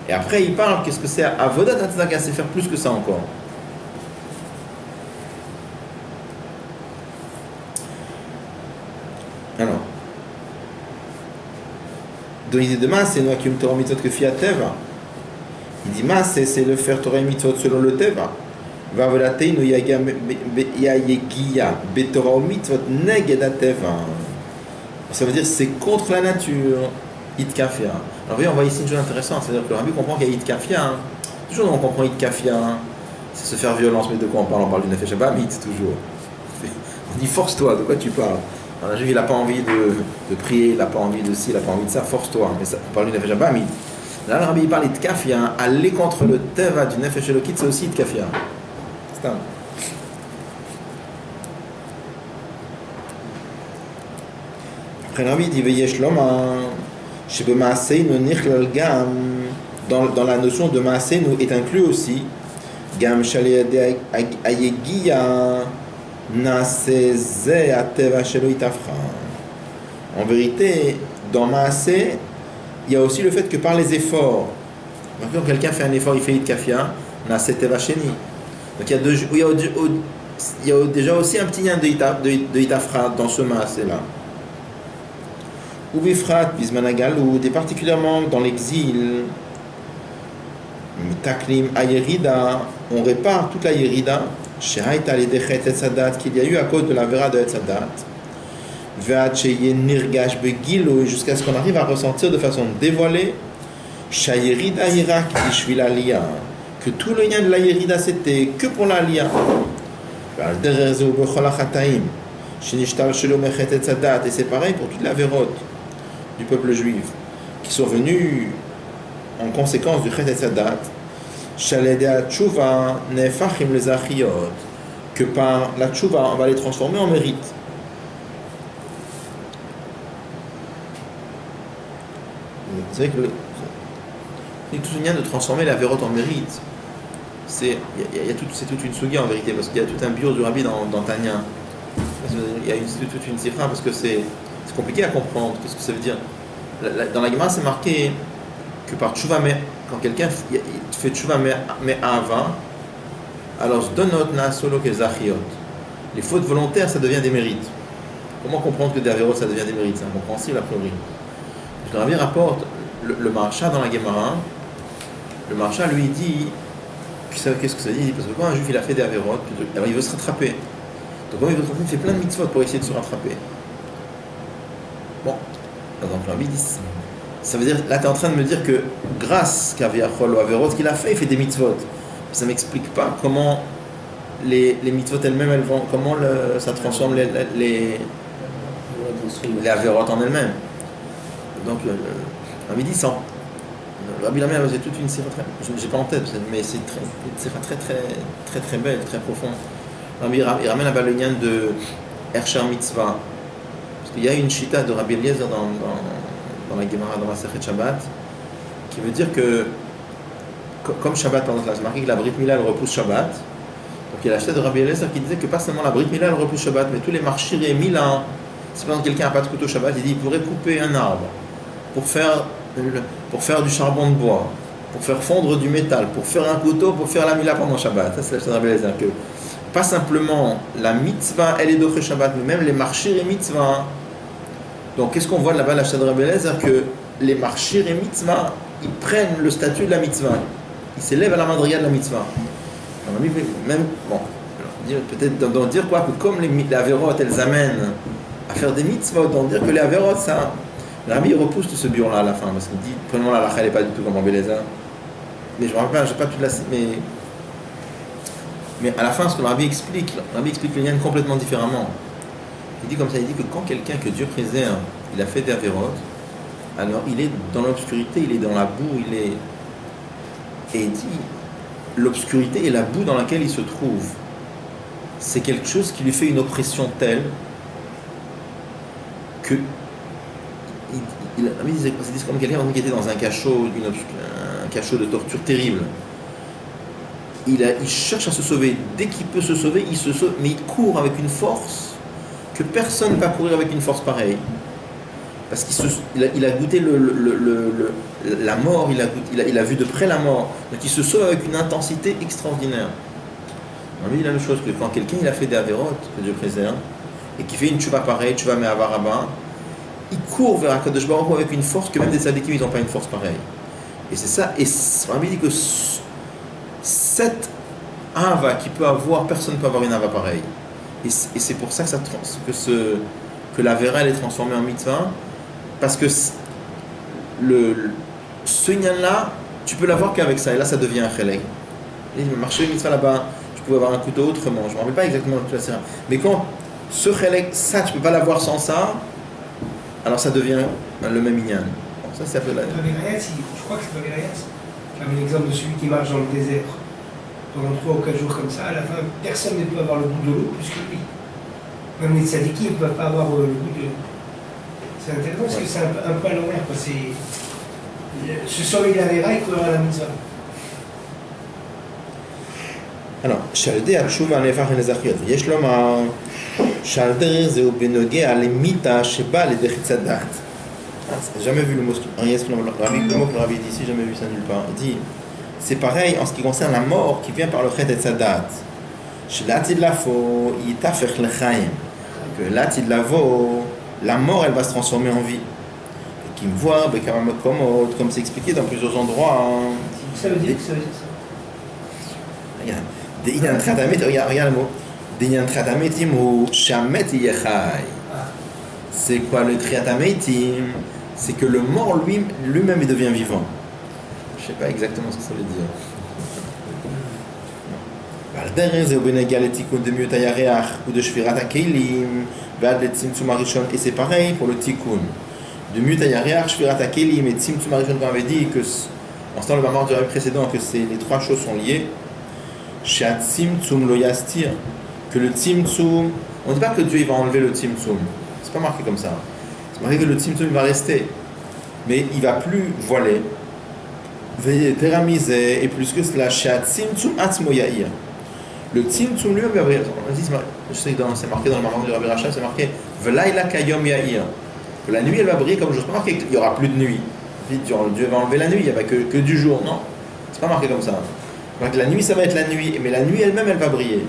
Et après il parle, qu'est-ce que c'est? Avodat tzedaka, c'est faire plus que ça encore. Donc il dit demain, c'est nous qui Torah mitzvot que fiat teva. Il dit mas, c'est le faire Torah mitzvot selon le teva. Va volateinu yayegia betorah mitzvot neged teva. Ça veut dire c'est contre la nature. Itkafia. Alors oui, on voit ici une chose intéressante, c'est-à-dire que le Rabbi comprend qu'il y a Itkafia. Toujours on comprend Itkafia, c'est se faire violence, mais de quoi on parle? On parle du Nefesh Abamit, toujours. On dit force-toi, de quoi tu parles? Alors, un juif, il n'a pas envie de prier, il n'a pas envie de ci, il n'a pas envie de ça, force-toi. Mais ça, on parle du Nefesh Abamit. Là, le Rabbi il parle Itkafia, aller contre le Teva du Nefesh Elokit, c'est aussi Itkafia. C'est un. Après, le Rabbi dit Veyesh Loma. Dans la notion de Maaseinu est inclus aussi Gam Shaliade Ayegia Naseze Ateva Shelo Itafra. En vérité, dans Maasé, il y a aussi le fait que par les efforts, quand quelqu'un fait un effort, il fait Itkafia, Nasé Teva Sheni. Donc il y a déjà aussi un petit lien de Itafra dans ce Maasé-là. Ou Bifrat, Bismanagal, ou particulièrement dans l'exil, Taklim Ayerida, on répare toute la Yerida, Shehaïta Ledechet Etzadat, qu'il y a eu à cause de la Vera de Etzadat, Veacheye Nirgash Begilo, jusqu'à ce qu'on arrive à ressentir de façon dévoilée, Shayerida Irak Ishvil Aliyah, que tout le lien de la Yerida c'était que pour l'Aliyah. Ve'al-Derezeu Bechol HaChataim, Shenishtal Shelo Mechet Etzadat, et c'est pareil pour toute la Verot du peuple juif, qui sont venus en conséquence du Chet Etzadat, Shaledea Tshuva Nefachim les Achiyot, que par la Tshuva on va les transformer en mérite. Vous savez que c'est tout lien de transformer la Verot en mérite. C'est toute une sugia en vérité, parce qu'il y a tout un bio du Rabbi dans Tanya. Il y a toute une sifra parce que c'est compliqué à comprendre. Qu'est-ce que ça veut dire? Dans la Gemara, c'est marqué que par Tshuva, quand quelqu'un fait Tshuva mais Ava, alors Donot na solo que Zachiot. Les fautes volontaires, ça devient des mérites. Comment comprendre que des Averot, ça devient des mérites? C'est incompréhensible a priori. Le Rabbi rapporte le Maharsha dans la Gemara. Le Maharsha lui dit, qu'est-ce que ça dit? Parce que quand un juif il a fait des Averot, alors il veut se rattraper. Donc quand il veut se rattraper, il fait plein de mitzvot pour essayer de se rattraper. Bon. Donc le Rabbi dit, ça veut dire, là tu es en train de me dire que grâce qu'à Viachol ou Averot, ce qu'il a fait, il fait des mitzvot. Ça ne m'explique pas comment les mitzvot elles-mêmes, comment ça transforme les Averot en elles-mêmes. Donc le Rabbi dit ça. Le Rabbi Lamer, c'est toute une série, je n'ai pas en tête, mais c'est une série très belle, très profonde. Il ramène là-bas le lien de Ershar Mitzvah. Parce qu'il y a une chita de Rabbi Eliezer dans la Gemara, dans la Sechet Shabbat, qui veut dire que, comme Shabbat, par exemple, c'est marqué que la Brit Mila elle repousse Shabbat. Donc il y a la chita de Rabbi Eliezer qui disait que pas seulement la Brit Mila elle repousse Shabbat, mais tous les marchir et Mila, si par exemple quelqu'un n'a pas de couteau Shabbat, il dit qu'il pourrait couper un arbre pour faire du charbon de bois, pour faire fondre du métal, pour faire un couteau, pour faire la Mila pendant Shabbat. Ça c'est la chita de Rabbi Eliezer. Que pas simplement la mitzvah, elle est d'Oche Shabbat, mais même les marchir et mitzvah. Donc, qu'est-ce qu'on voit là-bas, la Shad Rabbi Eliezer? Que les marchir et mitzvah, ils prennent le statut de la mitzvah. Ils s'élèvent à la madriga de la mitzvah. Même, bon, peut-être d'en dire quoi, que comme les Averot, elles amènent à faire des mitzvot, d'en dire que les Averot, ça. Le Rabbi repousse tout ce bureau-là à la fin, parce qu'il dit, prenons la lacha, elle n'est pas du tout comme Rabbi Eliezer. Mais je ne me rappelle pas, je n'ai pas toute la. Mais à la fin, ce que le Rabbi explique le lien complètement différemment. Il dit comme ça, il dit que quand quelqu'un que Dieu préserve, il a fait des avérotes, alors il est dans l'obscurité, il est dans la boue, et il dit, l'obscurité et la boue dans laquelle il se trouve, c'est quelque chose qui lui fait une oppression telle que c'est comme quelqu'un qui était dans un cachot de torture terrible. Il cherche à se sauver. Dès qu'il peut se sauver, il se sauve, mais il court avec une force que personne ne va courir avec une force pareille. Parce qu'il a goûté la mort, il a vu de près la mort. Donc il se sauve avec une intensité extraordinaire. Il a la même chose que quand quelqu'un il a fait des avérotes, que Dieu préserve, et qui fait une tchouva pareille, tchouva me'avaraba, ils courent vers Akadosh Baruch Hu avec une force que même des tzadikim, ils n'ont pas une force pareille. Et c'est ça, et Rabbi dit que cette Ava qui peut avoir, personne ne peut avoir une Ava pareille. Et c'est pour ça que la Vera elle est transformée en mitzvah, parce que ce inyan-là, tu peux l'avoir qu'avec ça, et là ça devient un chelek. Il dit, marcher une mitzvah là-bas, je pouvais avoir un couteau autrement, je ne me rappelle pas exactement le classé. Mais quand ce chelek, ça, tu ne peux pas l'avoir sans ça, alors ça devient le même inyan. Bon, ça, c'est un peu la... Je crois que c'est pas Goliath. J'avais l'exemple de celui qui marche dans le désert pendant 3 ou 4 jours comme ça. À la fin, personne ne peut avoir le goût de l'eau plus que lui. Même les tzadikim ne peuvent pas avoir le goût de l'eau. C'est intéressant parce que c'est un peu à l'envers. Ce sont les Avera et courir à la mitzvah. alors, Shalde Atshuva Nefach Nezachiyot. Yesh lomar Shalder Zeu Benogea Lemita Sheba Ledechitza Dat. J'ai jamais vu le mot que le Rabbi dit ici, jamais vu ça nulle part. Il dit, c'est pareil en ce qui concerne la mort qui vient par le Chet et Tzadat. Chez l'Atid Lafo, il t'affer l'Echaim. Que l'Atid Lavo, la mort elle va se transformer en vie. Et qui me voit, comme c'est expliqué dans plusieurs endroits. Ça veut dire ça. Regarde. Regarde le mot. Deyan Tratametim ou Shamet Yechai. C'est quoi le Triatametim? C'est que le mort lui-même il devient vivant. Je ne sais pas exactement ce que ça veut dire. Et c'est pareil pour le Tikkun. De Mutayareach, Shvirat HaKelim et Tzimtzum HaRishon, on avait dit que, en ce temps le moment du précédent, que les 3 choses sont liées. Tzimtzum lo yastir, que le Tzimtzum, on ne dit pas que Dieu il va enlever le Tzimtzum. C'est pas marqué comme ça. C'est marqué que le Tzimtzum va rester. Mais il ne va plus voiler. Et plus que cela, Tzimtzum atzmo ya'ir. Le Tzimtzum lui-même, je sais que c'est marqué dans le Maran du Rabbi Rachab, c'est marqué V'laila kayom ya'ir. Que la nuit elle va briller comme je ne sais pas marqué qu'il n'y aura plus de nuit. Dieu va enlever la nuit, il n'y a que du jour. Non, c'est pas marqué comme ça. Donc la nuit ça va être la nuit, mais la nuit elle-même elle va briller.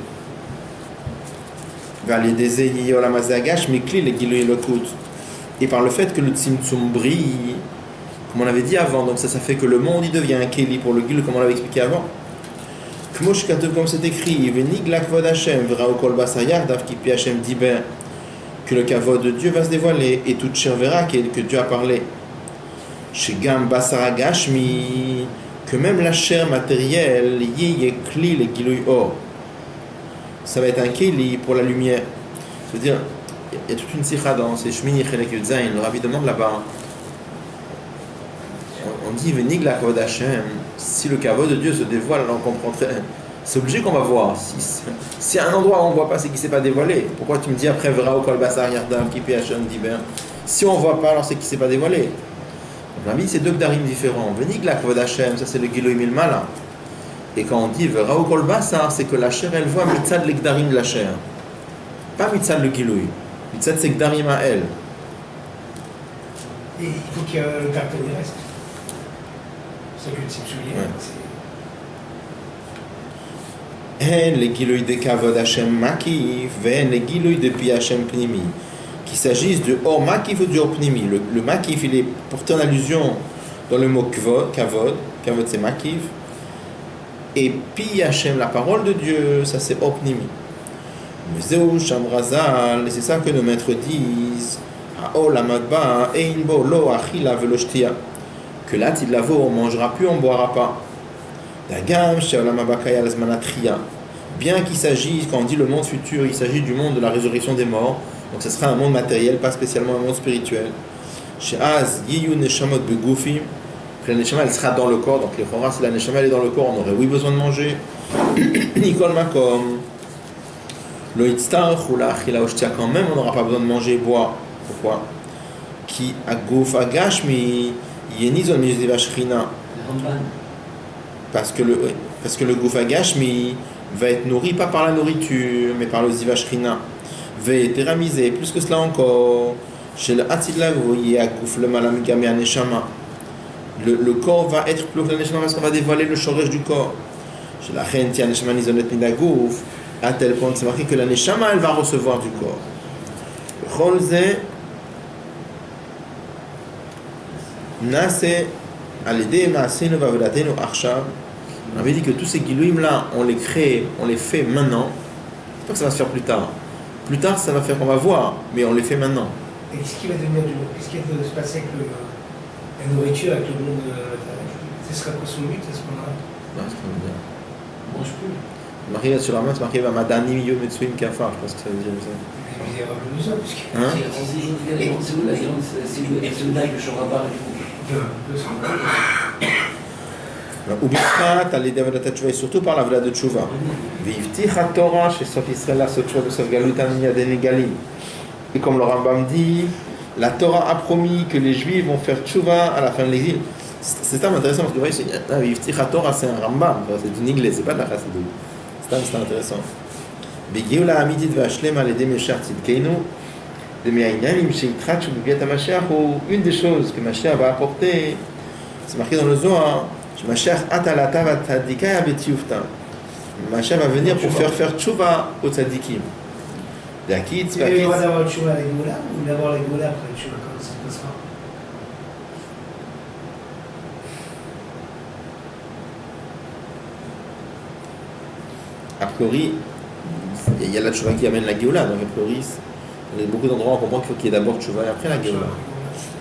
Et par le fait que le Tzimtzum brille, comme on avait dit avant, donc ça fait que le monde il devient un Keli pour le Gil, comme on l'avait expliqué avant. Comme c'est écrit, que le kavod de Dieu va se dévoiler et toute chair verra que Dieu a parlé. Chez Gam Basara Gashmi, que même la chair matérielle, Kli le Giluy Or, ça va être un Keli pour la lumière. C'est-à-dire, il y a toute une sikha dans ces Shmini Chelek Yudzaïn, le Rabbi demande là-bas. On dit Venig la kavod Hashem, si le kavod de Dieu se dévoile, alors on comprend très. C'est obligé qu'on va voir. Si à un endroit où on ne voit pas, c'est qu'il ne s'est pas dévoilé. Pourquoi tu me dis après Vera au Kol Basar Yardam Kipi Hashem Diber? Si on ne voit pas, alors c'est qu'il ne s'est pas dévoilé. Donc on dit c'est 2 Gdarim différents. Venig la kavod Hashem, ça c'est le Giloy Milmala. Et quand on dit Vera au Kol Basar, c'est que la chair elle voit Mitzad le Gdarim de la chair. Pas Mitzad le Giloy. Mitzad c'est Gdarim à elle. Et il faut qu'il y ait le carton du reste. C'est ça que tu souviens. Hen les giloui de kavod Hashem makif, ven les giloui de pi Hashem pnimi. Qu'il s'agisse de or makif ou du or pnimi. Le makif il est porté en allusion dans le mot kavod c'est makif. Et pi Hashem, la parole de Dieu, ça c'est or pnimi. Mezeu shamrazal, et c'est ça que nos maîtres disent. Ha'ol amadba ein bo lo achila velo shtia. Que là, il lavo, on ne mangera plus, on ne boira pas. Bien qu'il s'agisse, quand on dit le monde futur, il s'agit du monde de la résurrection des morts, donc ce sera un monde matériel, pas spécialement un monde spirituel. Que la neshama elle sera dans le corps, donc les choras, si la neshama elle est dans le corps, on aurait oui besoin de manger. Nikol makom. Lo yitztarch ou la achila oshtia, quand même on n'aura pas besoin de manger et boire. Pourquoi? Ki aguf agashmi yenizon mizdiva shrina. Parce que le Goufa Gashmi va être nourri pas par la nourriture, mais par le Ziva Shrina. Va être éramisé, plus que cela encore. Chez le Hatidla, vous voyez, à Gouf le Malamigame à Neshama. Le corps va être plus que la Neshama parce qu'on va dévoiler le shoresh du corps. Chez la Khenti à Neshama Nizonet Midagouf, à tel point que c'est marqué que la Neshama elle va recevoir du corps. Cholze, Nase Alede Maasenu Vavodatenu Arshav. On avait dit que tous ces Gilouim là, on les crée, on les fait maintenant. C'est pas que ça va se faire plus tard. Plus tard, ça va faire qu'on va voir, mais on les fait maintenant. Et qu'est-ce qui va devenir du monde? Qu'est-ce qui va se passer avec la nourriture, avec le monde? Ce sera quoi son but? Est-ce qu'on a... Ouais, c'est ce qu'on veut dire. mange plus? Marqué sur la main, c'est marqué Madani Yo Metsuim Kafar, je pense que ça veut dire ça. C'est misérable de ça, parce que... Hein? C'est où la viande? C'est le daï, le chorabar et tout. Ubikrat, al Yedei Avodat Teshuvah, et surtout par la Avodat de Teshuvah. Vivticha Torah, chez Sof Israël, la Sotchua de Sof Galut Amiyaden Galim. Et comme le Rambam dit, la Torah a promis que les Juifs vont faire Teshuvah à la fin de l'exil. C'est intéressant parce que vous voyez, Vivticha Torah, c'est un Rambam, c'est une église, c'est pas de la Chassidut. C'est intéressant. Begeula Amidit Vashlem al Yedei Meshach Tzidkeinu. De Me'ainanim Sheitrat Shubibiat HaMashiach, ou une des choses que Mashiach va apporter, c'est marqué dans le Zohar. Mashiach atalata va tzadikaya betiufta. Mashiach va venir pour faire tchouva aux tzadikim. D'Akit, tu veux d'abord le tchouva à l'Egoula ou d'abord l'Egoula après le tchouva? Comment ça se passera? A priori, il y a la tchouva qui amène la Géoula, donc a priori, il y a beaucoup d'endroits où on comprend qu'il faut qu'il y ait d'abord tchouva et après la Géoula.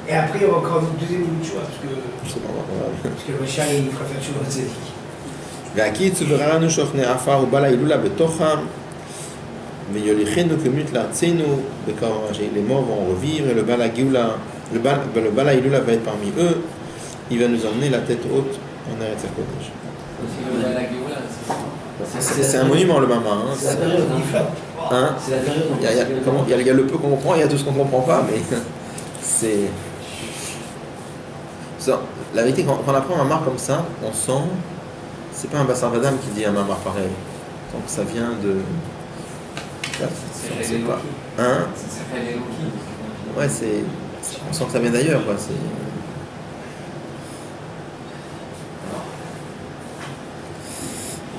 Et après, il y aura encore une deuxième tchouva, parce que... Je sais pas, on va voir. Parce que le Mashiach, il fera faire tchouva aux tzadikim. והקיץ וברענו שוכני עפר ובא להילולה בתוכם ויוליכנו כמות לארצנו בקרוב les morts vont revivre et le bal ההילולה va être parmi eux, il va nous emmener la tête haute en Eretz HaKodesh. C'est un monument le Mama, hein. C'est la période, Hein? C'est la période. Il y a le peu qu'on comprend, il y a tout ce qu'on ne comprend pas, mais c'est... Ça, la vérité, quand on apprend un mamar comme ça, on sent... C'est pas un Bassar Vadam qui dit un mamar pareil. Donc ça vient de... C'est pas... Hein? Ouais, c'est... On sent que ça vient d'ailleurs, quoi. C'est...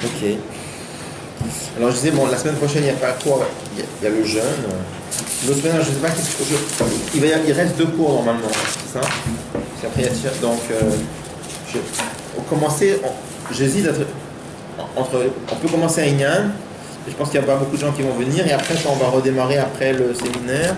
Ok. Alors je disais, bon, la semaine prochaine, il y a pas quoi? Il y a le jeûne. L'autre semaine, je ne sais pas qu'est-ce que il reste 2 cours normalement, c'est ça? C'est après, donc, j'hésite entre. On peut commencer à Inyan. Je pense qu'il n'y a pas beaucoup de gens qui vont venir. Et après, quand on va redémarrer après le séminaire,